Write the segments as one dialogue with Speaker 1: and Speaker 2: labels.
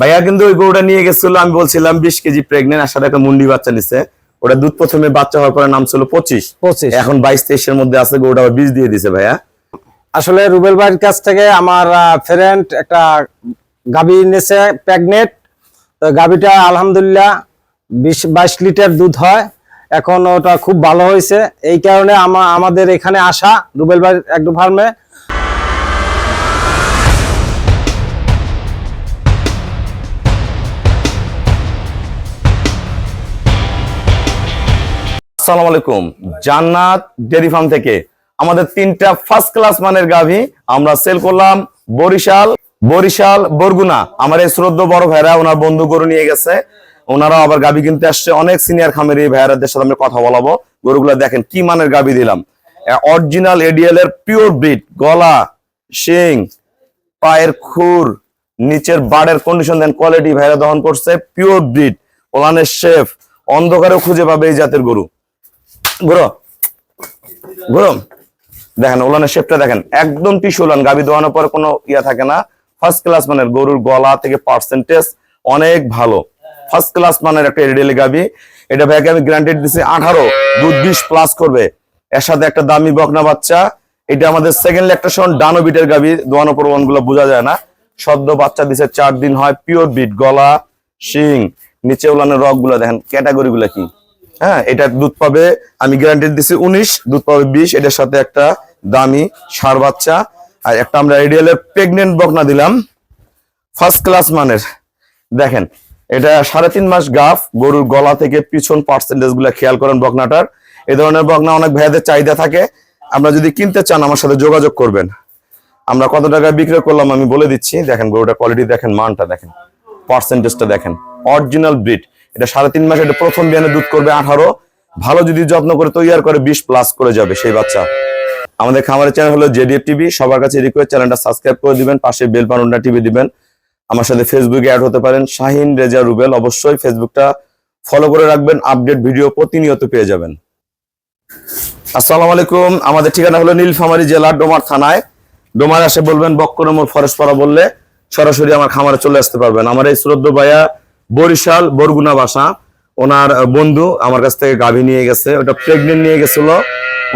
Speaker 1: ভাইয়া কিন্তু ওই গরুটা নিয়ে গেছিল, আমি বলছিলাম 20 কেজি প্রেগনেন্ট, আর সাথে একটা মুন্ডি বাচ্চা নিছে। ওটা দুধ প্রথমে বাচ্চা হওয়ার পরে নাম ছিল 25, এখন 22-23 এর মধ্যে আছে। গরুটা আবার বীজ দিয়ে দিছে ভাইয়া।
Speaker 2: আসলে রুবেল ভাইয়ের কাছ থেকে আমার ফ্রেন্ড একটা গাভী নিয়েছে প্রেগনেন্ট। তো গাভীটা আলহামদুলিল্লাহ 20-22 লিটার দুধ হয়। এখন ওটা খুব ভালো হয়েছে, এই কারণে আমাদের এখানে আসা রুবেল ভাইয়ের এগ্রো ফার্মে।
Speaker 1: আসসালামু আলাইকুম, জান্নাত ডেয়ারি ফার্ম থেকে আমাদের 3টা ফার্স্ট ক্লাস মানের গাভী আমরা সেল করলাম বরিশাল বরগুনা। আমার এই শ্রদ্ধ বড় ভাইরা ওনার বন্ধু গরু নিয়ে গেছে, ওনারা আবার গাভী কিনতে আসছে। অনেক সিনিয়র খামারি ভাইয়াদের সাথে আমরা কথা বলাবো। গরুগুলো দেখেন কি মানের গাভী দিলাম, অরিজিনাল এডিএল এর পিওর ব্রিড, গলা, শিং, পায়ের খুর, নিচের বাড়ের কন্ডিশন দেন, কোয়ালিটি ভাইরা দহন করছে, পিওর ব্রিড, ওলানের শেফ, অন্ধকারেও খুঁজে পাবে এই জাতের গরু। গরম দেখেন, ওলানের শেপটা দেখেন, একদম টিস্যু ওলান। গাভী দোয়ানোর পর কোনো ইয়া থাকে না, ফার্স্ট ক্লাস মানের। গরুর গলা থেকে পার্সেন্টেজ অনেক ভালো, ফার্স্ট ক্লাস মানের একটা এডিএল গাভী। এটা ভাইকে আমি গ্যারান্টেড দিছি 18 দুধ 20 প্লাস করবে। এর সাথে একটা দামি বকনা বাচ্চা। এটা আমাদের সেকেন্ড ল্যাকটেশন ডানো বিটের গাভী, দোয়ানোর পর ওয়ানগুলো বোঝা যায় না। সদ্য বাচ্চা দিছে, 4 দিন হয়, পিওর বিট, গলা, শিং, নিচে ওলানের রক গুলা দেখেন, ক্যাটাগরি গুলা কি। হ্যাঁ, এটা দুধ পাবে, আমি গ্যারান্টি দিচ্ছি 19, দুধ পাবে 20। এটার সাথে একটা দামি ষাঁড় বাচ্চা, আর একটা আমরা এডিএল এর প্রেগনেন্ট বকনা দিলাম ফার্স্ট ক্লাস মানের। দেখেন, এটা 3.5 মাস গাফ। গরুর গলা থেকে পিছন পার্সেন্টেজ গুলা খেয়াল করেন বকনাটার। এই ধরনের বকনা অনেক ভাইয়াদের চাহিদা থাকে। আমরা যদি কিনতে চান আমার সাথে যোগাযোগ করবেন। আমরা কত টাকায় বিক্রি করলাম আমি বলে দিচ্ছি। দেখেন গরুটা কোয়ালিটি দেখেন, মানটা দেখেন, পার্সেন্টেজটা দেখেন, অরিজিনাল ব্রিড। এটা 3.5 মাস, এটা প্রথম বিয়ানে দুধ করবে 18। ভালো যদি যত্ন করে তৈরি করে 20 প্লাস করে যাবে সেই বাচ্চা। আমাদের খামারের চ্যানেল হলো জেডিএফ টিভি। সবার কাছে রিকোয়েস্ট, চ্যানেলটা সাবস্ক্রাইব করে দিবেন, পাশে বেল বাটনটা টিপে দিবেন। আমার সাথে ফেসবুকে অ্যাড হতে পারেন, শাহিন রেজা রুবেল। অবশ্যই ফেসবুকটা ফলো করে রাখবেন, আপডেট ভিডিও প্রতিনিয়ত পেয়ে যাবেন। আসসালামু আলাইকুম, আমাদের ঠিকানা হলো নীলফামারী জেলা ডোমার থানায়। ডোমার আসে বলবেন বক্করমোর ফরেস্টপাড়া বললে সরাসরি আমার খামারে চলে আসতে পারবেন। আমার এই শ্রদ্ধ ভাইয়া বরিশাল বরগুনা বাসা, ওনার বন্ধু আমার কাছ থেকে গাভী নিয়ে গেছে। ওটা প্রেগনেন্ট নিয়ে গেছিল,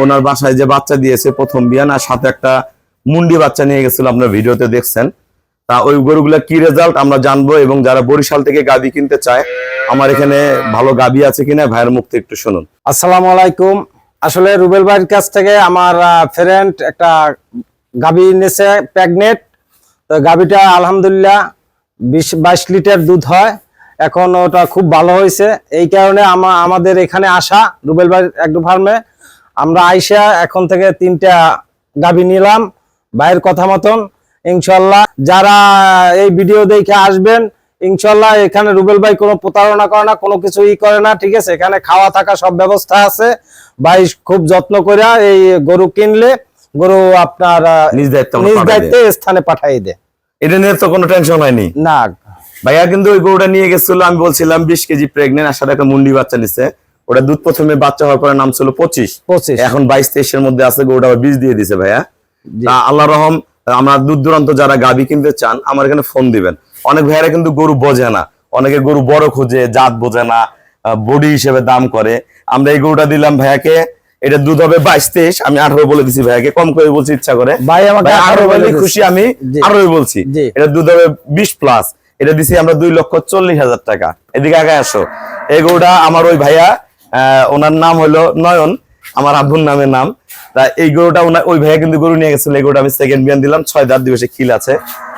Speaker 1: ওনার বাসায় যে বাচ্চা দিয়েছে প্রথম বিয়ান, আর সাথে একটা মুন্ডি বাচ্চা নিয়ে গেছিল, আপনার ভিডিওতে দেখছেন। তা ওই গরুগুলা কি রেজাল্ট আমরা জানবো, এবং যারা বরিশাল থেকে গাভী কিনতে চায় আমার এখানে ভালো গাভী আছে কিনা ভাইয়ের মুখ থেকে একটু শুনুন।
Speaker 2: আসসালামু আলাইকুম। আসলে রুবেল ভাইয়ের কাছ থেকে আমার ফ্রেন্ড একটা গাভী নিয়েছে প্রেগনেন্ট। তো গাভীটা আলহামদুলিল্লাহ 20-22 লিটার দুধ হয়। এখন ওটা খুব ভালো হয়েছে, এই কারণে আমাদের এখানে আসা রুবেল ভাইয়ের এগ্রো ফার্মে। আমরা আইসা এখন থেকে 3টা গাভী নিলাম ভাইয়ের কথা মতন। ইনশাল্লাহ যারা এই ভিডিও দেখে আসবেন, ইনশাল্লাহ এখানে রুবেল ভাই কোনো প্রতারণা করে না, কোনো কিছু করে না, ঠিক আছে। এখানে খাওয়া থাকা সব ব্যবস্থা আছে। ভাই খুব যত্ন করে এই গরু কিনলে গরু আপনার
Speaker 1: নিজ
Speaker 2: দায়িত্বে স্থানে পাঠিয়ে দেয়।
Speaker 1: এটা নিয়ে তো কোনো টেনশন হয়নি
Speaker 2: না।
Speaker 1: ভাইয়া কিন্তু ওই গরুটা নিয়ে গেছিল, আমি বলছিলাম 20 কেজি প্রেগনেন্ট, আর সাথে একটা মুন্ডি বাচ্চা নিছে। ওটা দুধ প্রথমে বাচ্চা হওয়ার পরে নাম ছিল 25, এখন 22-23 এর মধ্যে আছে। গরুটা আবার বীজ দিয়ে দিছে ভাইয়া। আল্লাহ রহম। আমরা দূর দূরান্ত যারা গাভী কিনতে চান আমার এখানে ফোন দিবেন। অনেক ভাইয়ারা কিন্তু গরু বোঝে না, অনেকে গরু বড় খোঁজে, জাত বোঝে না, বডি হিসেবে দাম করে। আমরা এই গরুটা দিলাম ভাইয়াকে, এটা দুধ হবে 22-23, আমি 18 বলে দিছি ভাইয়াকে, কম করে বলছি ইচ্ছা করে।
Speaker 2: ভাই আমাকে
Speaker 1: 18 বলে খুশি, আমি 18 বলছি। এটা দুধ হবে 20 প্লাস। এটা দিছি আমরা 2,40,000 টাকা। এদিকে আগে আসো। এই গরুটা আমার ওই ভাইয়া, ওনার নাম হলো নয়ন, আমার আব্বুর নামের নাম। তা এই গরুটা ওই ভাইয়া কিন্তু গরু নিয়ে গেছিল। এই গরুটা আমি সেকেন্ড বিয়ান দিলাম, 6 দাঁত দিবসে খিল আছে।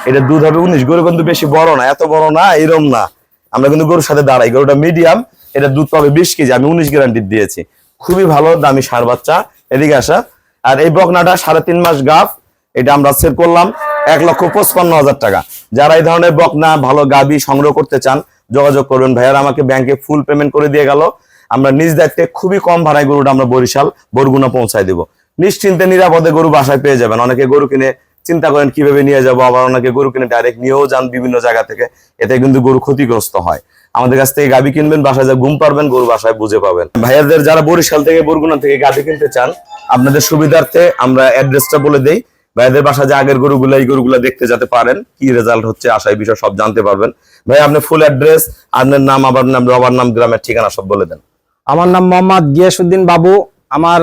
Speaker 1: এটা দুধ হবে 19। গরু কিন্তু বেশি বড় না, এত বড় না, এরম না। আমরা কিন্তু গরুর সাথে দাঁড়াই। গরুটা মিডিয়াম, এটা দুধ পাবে 20 কেজি, আমি 19 গ্যারান্টি দিয়েছি। খুবই ভালো দামি ষাঁড় বাচ্চা। এদিকে আসা। আর এই বকনাটা 3.5 মাস গাভ, এটা আমরা সেল করলাম 1,55,000 টাকা। যারা এই ধরনের বকনা ভালো গাভী সংগ্রহ করতে চান যোগাযোগ করবেন। ভাইয়ারা আমাকে ব্যাংকে ফুল পেমেন্ট করে দিয়ে গেল। আমরা নিজ দায়িত্বে খুবই কম ভাড়ায় গরুটা আমরা বরিশাল বরগুনা পৌঁছায় দিব। নিশ্চিন্তে নিরাপদে গরু বাসায় পেয়ে যাবেন। অনেকে গরু কিনে চিন্তা করেন কিভাবে নিয়ে যাবো, আবার অনেকে গরু কিনে ডাইরেক্ট নিয়েও যান বিভিন্ন জায়গা থেকে, এতে কিন্তু গরু ক্ষতিগ্রস্ত হয়। আমাদের কাছ থেকে গাভী কিনবেন, বাসায় যা ঘুম পারবেন, গরু বাসায় বুঝে পাবেন। ভাইয়াদের যারা বরিশাল থেকে বরগুনা থেকে গাভী কিনতে চান আপনাদের সুবিধার্থে আমরা অ্যাড্রেসটা বলে দেই। ভাইদের বাসা যে আগের গরুগুলা এই গরুগুলা দেখতে যেতে পারেন, কি রেজাল্ট হচ্ছে আশা এই বিষয় সব জানতে পারবেন। ভাই আপনি ফুল অ্যাড্রেস, আপনার নাম, আবার নাম, বাবার নাম, গ্রামের ঠিকানা সব বলে দেন।
Speaker 2: আমার নাম মোহাম্মদ গিয়াসউদ্দিন বাবু। আমার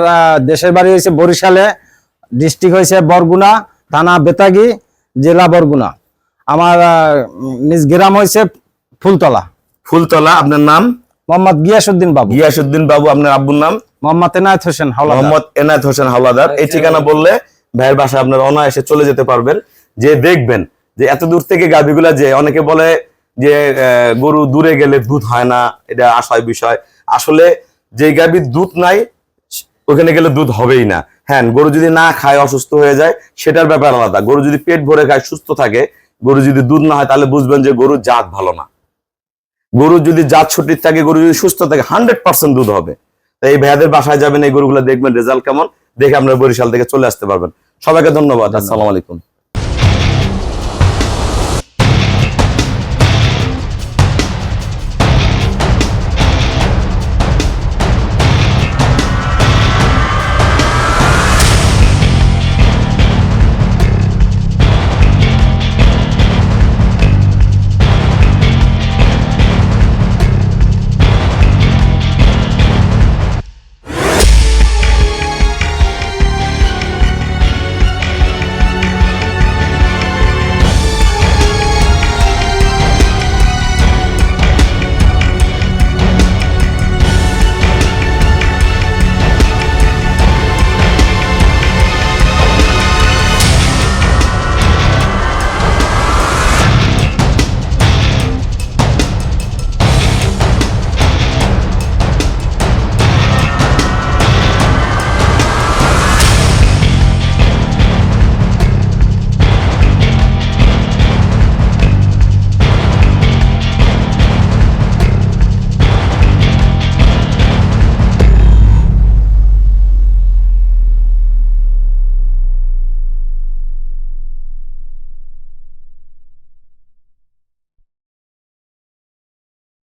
Speaker 2: দেশের বাড়ি হয়েছে বরিশালে, ডিস্ট্রিক্ট হয়েছে বরগুনা, থানা বেতাগী, জেলা বরগুনা। আমার নিজ গ্রাম হয়েছে ফুলতলা।
Speaker 1: ফুলতলা। আপনার নাম?
Speaker 2: মোহাম্মদ গিয়াসউদ্দিন বাবু।
Speaker 1: গিয়াসউদ্দিন বাবু। আপনার আব্বুর নাম?
Speaker 2: মোহাম্মদ এনায়েত হোসেন হাওলাদার।
Speaker 1: মোহাম্মদ এনায়েত হোসেন হাওলাদার। এই ঠিকানা বললে ভাইয়ের বাসায় আপনার অনায়াসে চলে যেতে পারবেন। যে দেখবেন যে এত দূর থেকে গাভীগুলা, যে অনেকে বলে যে গরু দূরে গেলে দুধ হয় না, এটা আশার বিষয়। আসলে যে গাভীর দুধ নাই ওখানে গেলে দুধ হবেই না। হ্যাঁ, গরু যদি না খায় অসুস্থ হয়ে যায় সেটার ব্যাপার আলাদা। গরু যদি পেট ভরে খায় সুস্থ থাকে, গরু যদি দুধ না হয় তাহলে বুঝবেন যে গরুর জাত ভালো না। গরু যদি জাত সঠিক থাকে, গরু যদি সুস্থ থাকে 100% দুধ হবে। তাই এই ভাইয়াদের বাসায় যাবেন, এই গরুগুলো দেখবেন রেজাল্ট কেমন, দেখে আপনারা বরিশাল থেকে চলে আসতে পারবেন। সবাইকে ধন্যবাদ। আসসালামু আলাইকুম।